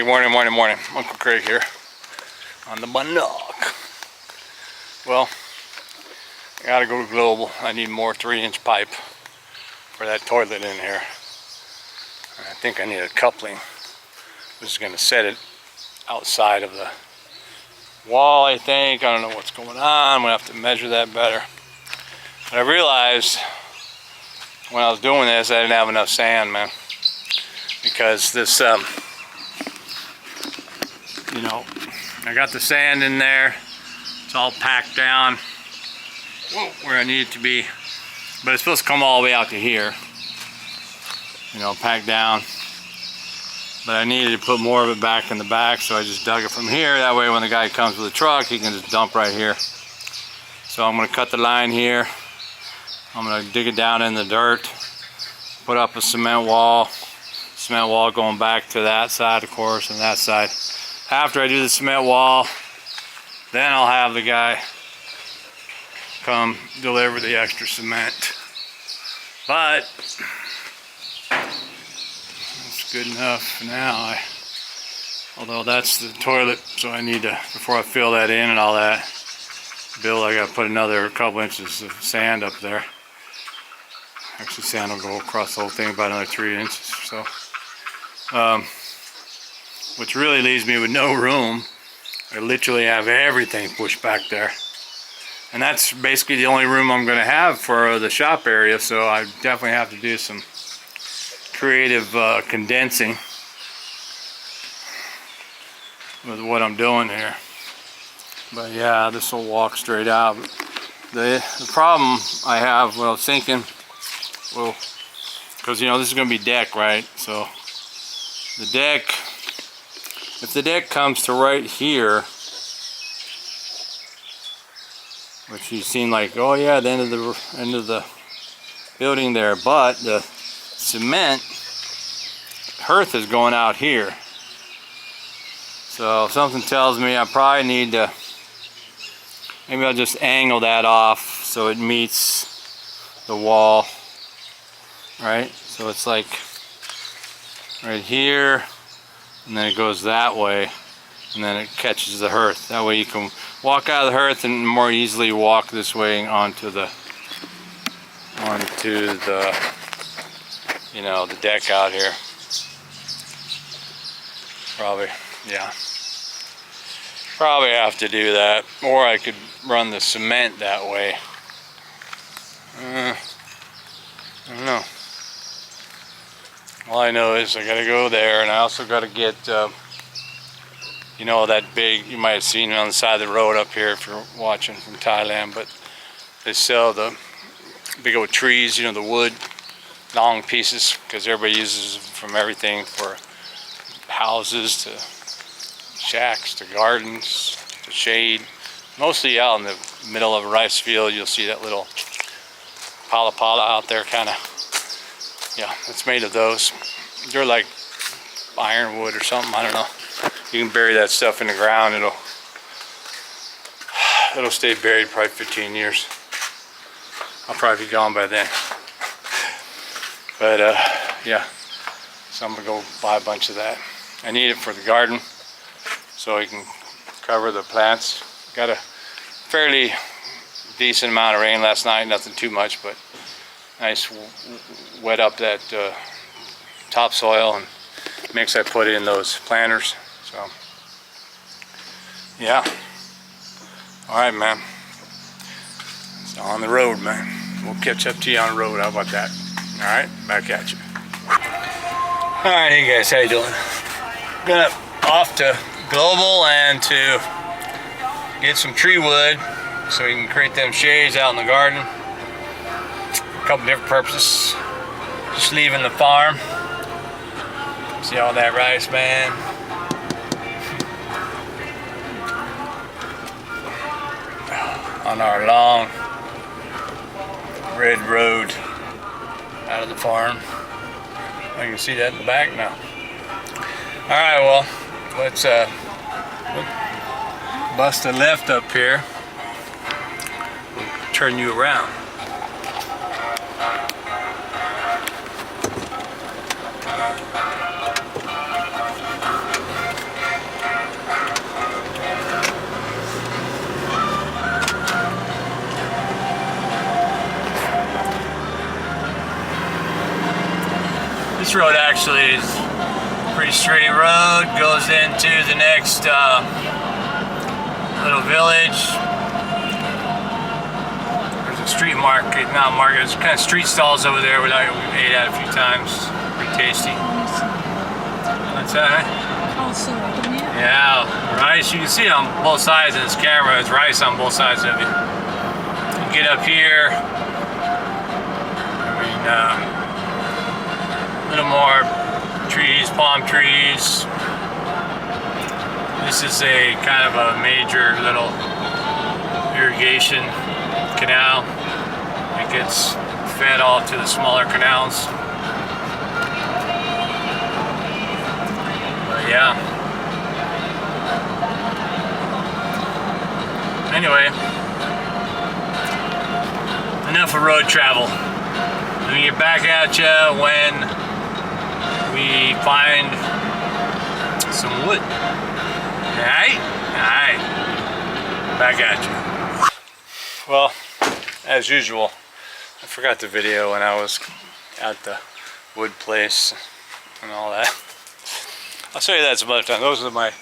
Morning. Uncle Craig here on the Bunnock. Well, I gotta go to Global. I need more 3-inch pipe for that toilet in here. I think I need a coupling. I'm just gonna set it outside of the wall, I think. I don't know what's going on. I'm gonna have to measure that better. But I realized when I was doing this, I didn't have enough sand, man. Because this, you know, I got the sand in there. It's all packed down where I need it to be. But it's supposed to come all the way out to here. You know, packed down. But I needed to put more of it back in the back, so I just dug it from here. That way when the guy comes with a truck, he can just dump right here. So I'm gonna cut the line here. I'm gonna dig it down in the dirt, put up a cement wall going back to that side, of course, and that side. After I do the cement wall, then I'll have the guy come deliver the extra cement. But it's good enough for now. Although that's the toilet, so I need to, before I fill that in and all that, I gotta put another couple inches of sand up there. Actually, sand will go across the whole thing about another 3 inches or so. Which really leaves me with no room. I literally have everything pushed back there. And that's basically the only room I'm gonna have for the shop area, so I definitely have to do some creative condensing with what I'm doing here. But yeah, this will walk straight out. The problem I have, what I was thinking, well, because you know this is going to be deck, right? So the deck, if the deck comes to right here, which you seem like, oh yeah, the end of the building there, but the cement hearth is going out here. So something tells me I probably need to, maybe I'll just angle that off so it meets the wall, right? So it's like right here, and then it goes that way, and then it catches the hearth. That way you can walk out of the hearth and more easily walk this way onto the you know, the deck out here. Probably have to do that, or I could run the cement that way. I don't know. All I know is I gotta go there, and I also gotta get, you know, that big, you might have seen it on the side of the road up here if you're watching from Thailand, but they sell the big old trees, you know, the wood, long pieces, because everybody uses them from everything, for houses to shacks to gardens to shade. Mostly out in the middle of a rice field, you'll see that little pala out there, kind of. Yeah, it's made of those. They're like ironwood or something, I don't know. You can bury that stuff in the ground, it'll stay buried probably 15 years. I'll probably be gone by then. But yeah, so I'm gonna go buy a bunch of that. I need it for the garden, so I can cover the plants. Got a fairly decent amount of rain last night, nothing too much, but nice wet up that topsoil and mix I put in those planters. So yeah, all right, man. So on the road, man. We'll catch up to you on the road. How about that? All right, back at you. All right, hey guys, how you doing? Gonna off to Global and to get some tree wood so we can create them shades out in the garden. A couple different purposes. Just leaving the farm. See all that rice, man? On our long red road out of the farm. I can see that in the back now. Alright, well, let's bust a left up here. We'll turn you around. This road actually is a pretty straight road, goes into the next little village. There's a street market, not market, there's kind of street stalls over there where we ate at a few times. Pretty tasty. What's that? Yeah, rice. You can see it on both sides of this camera. There's rice on both sides of it. You get up here, I mean, a little more trees, palm trees. This is a kind of a major little irrigation canal. It gets fed off to the smaller canals. But yeah. Anyway, enough of road travel. Let me get back at you when we find some wood. Alright? Alright. Back at you. Well, as usual, I forgot the video when I was at the wood place and all that. I'll show you that some other time. Those are my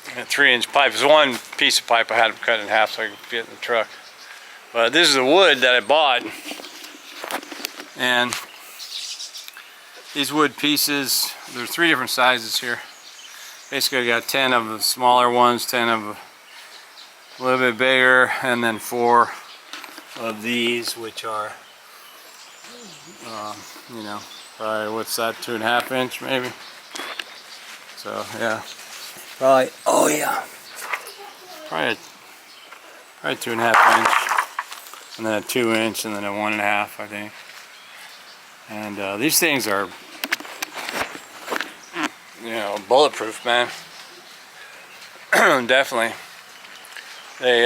3-inch pipe. There's one piece of pipe I had to cut in half so I could fit in the truck. But this is the wood that I bought. And these wood pieces, there's 3 different sizes here. Basically I got 10 of the smaller ones, 10 of a little bit bigger, and then 4 of these, which are, you know, probably, what's that, 2.5 inch maybe? So yeah, probably, oh yeah, probably 2.5 inch, and then a 2 inch, and then a 1.5, I think. And these things are, you know, bulletproof, man. Definitely. They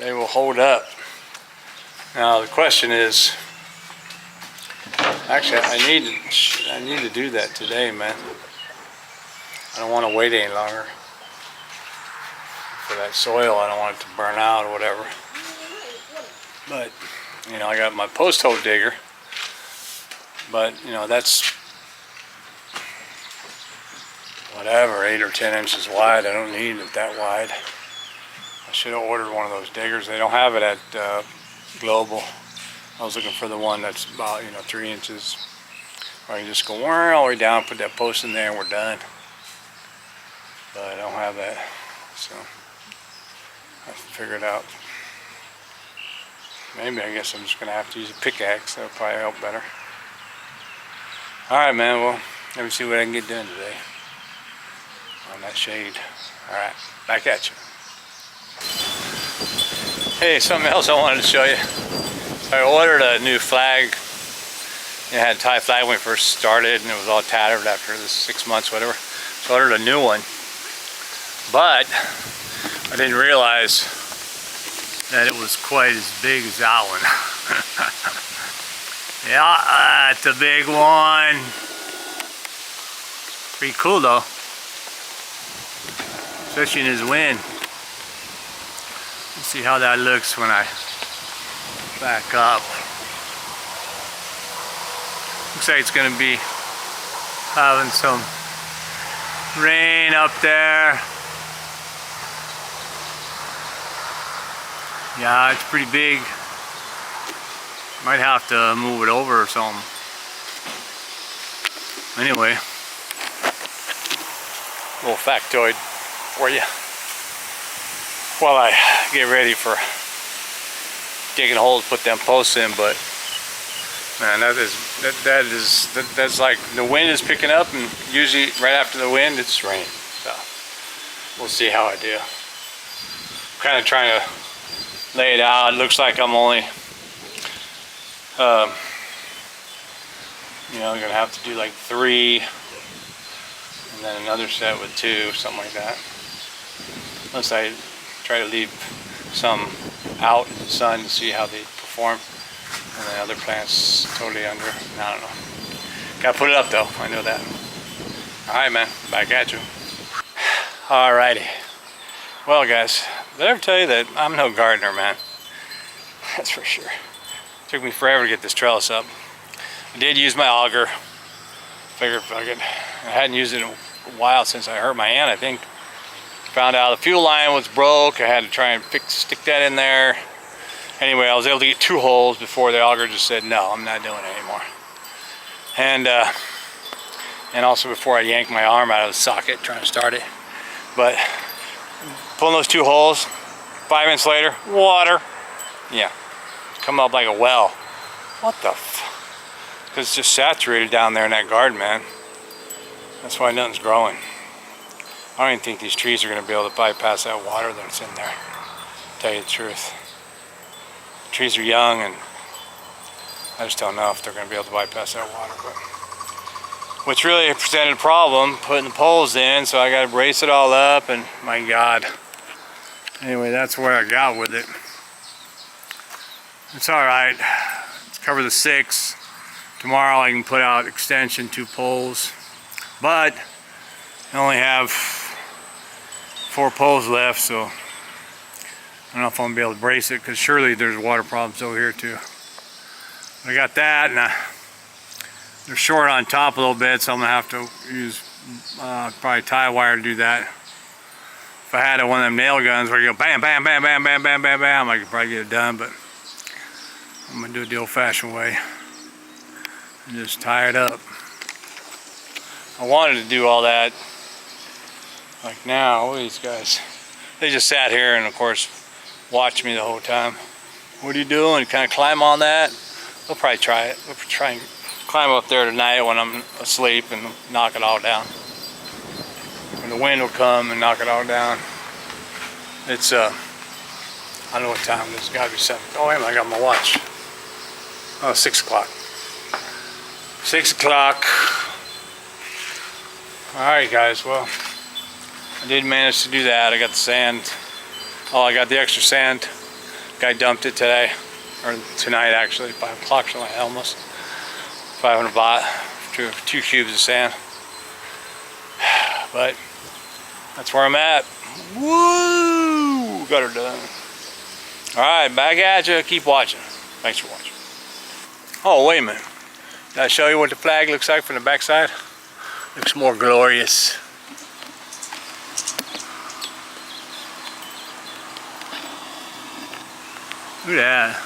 will hold up. Now the question is, actually, I need to do that today, man. I don't want to wait any longer for that soil. I don't want it to burn out or whatever. But you know, I got my post hole digger. But you know, that's whatever, 8 or 10 inches wide. I don't need it that wide. I should have ordered one of those diggers. They don't have it at Global. I was looking for the one that's about, you know, 3 inches. Or you just go all the way down, put that post in there, and we're done. But I don't have that, so I have to figure it out. Maybe, I guess I'm just gonna have to use a pickaxe. That'll probably help better. All right, man. Well, let me see what I can get done today on that shade. All right, back at you. Hey, something else I wanted to show you. I ordered a new flag. It had a Thai flag when we first started, and it was all tattered after the 6 months, whatever. So I ordered a new one. But I didn't realize that it was quite as big as that one. Yeah, that's a big one. Pretty cool though. Especially in this wind. Let's see how that looks when I back up. Looks like it's gonna be having some rain up there. Yeah, it's pretty big. Might have to move it over or something. Anyway, a little factoid for you while I get ready for digging holes, put them posts in. But man, that's like the wind is picking up, and usually right after the wind it's raining. So we'll see how I do. I'm kind of trying to lay it out. It looks like I'm only you know, I'm gonna have to do like 3 and then another set with 2, something like that, unless I try to leave some out in the sun to see how they perform, and then other plants totally under. I don't know. Gotta put it up though, I know that. Alright, man, back at you. Alrighty. Well, guys, did I ever tell you that I'm no gardener, man? That's for sure. Took me forever to get this trellis up. I did use my auger. Figured I hadn't used it in a while since I hurt my hand, I think. Found out the fuel line was broke. I had to try and stick that in there. Anyway, I was able to get 2 holes before the auger just said, no, I'm not doing it anymore. And also before I yanked my arm out of the socket trying to start it. But pulling those 2 holes, 5 minutes later, water. Yeah, come up like a well. What the f? Because it's just saturated down there in that garden, man. That's why nothing's growing. I don't even think these trees are going to be able to bypass that water that's in there, to tell you the truth. The trees are young, and I just don't know if they're going to be able to bypass that water. But which really presented a problem, putting the poles in, so I got to brace it all up, and my God. Anyway, that's where I got with it. It's alright. Let's cover the 6. Tomorrow I can put out extension 2 poles, but I only have 4 poles left, so I don't know if I'm gonna be able to brace it, because surely there's water problems over here too. I got that, and they're short on top a little bit, so I'm gonna have to use probably tie wire to do that. If I had one of them nail guns where you go bam, bam, bam, bam, bam, bam, bam, bam, I could probably get it done, but I'm gonna do it the old-fashioned way and just tie it up. I wanted to do all that like now. Look at these guys. They just sat here and of course watched me the whole time. What are you doing? Kind of climb on that? We'll probably try it. We'll try and climb up there tonight when I'm asleep and knock it all down. And the wind will come and knock it all down. It's I don't know what time it is. It's gotta be 7. Oh wait a minute, I got my watch. Oh, 6 o'clock. 6 o'clock. Alright guys, well, I did manage to do that. I got the sand. Oh, I got the extra sand. Guy dumped it today, or tonight actually, 5 o'clock tonight almost. 500 baht for 2 cubes of sand. But that's where I'm at. Woo! Got her done. Alright, back at you. Keep watching. Thanks for watching. Oh, wait a minute. Did I show you what the flag looks like from the backside? Looks more glorious. Look at that.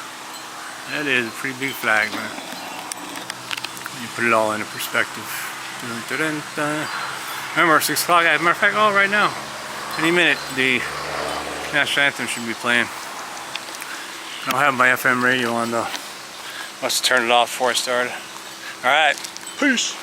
That is a pretty big flag, man. You put it all into perspective. Dun, dun, dun, dun. Remember, 6 o'clock. As a matter of fact, oh, right now, any minute, the national anthem should be playing. I don't have my FM radio on though. Must have turned it off before I started. Alright, peace.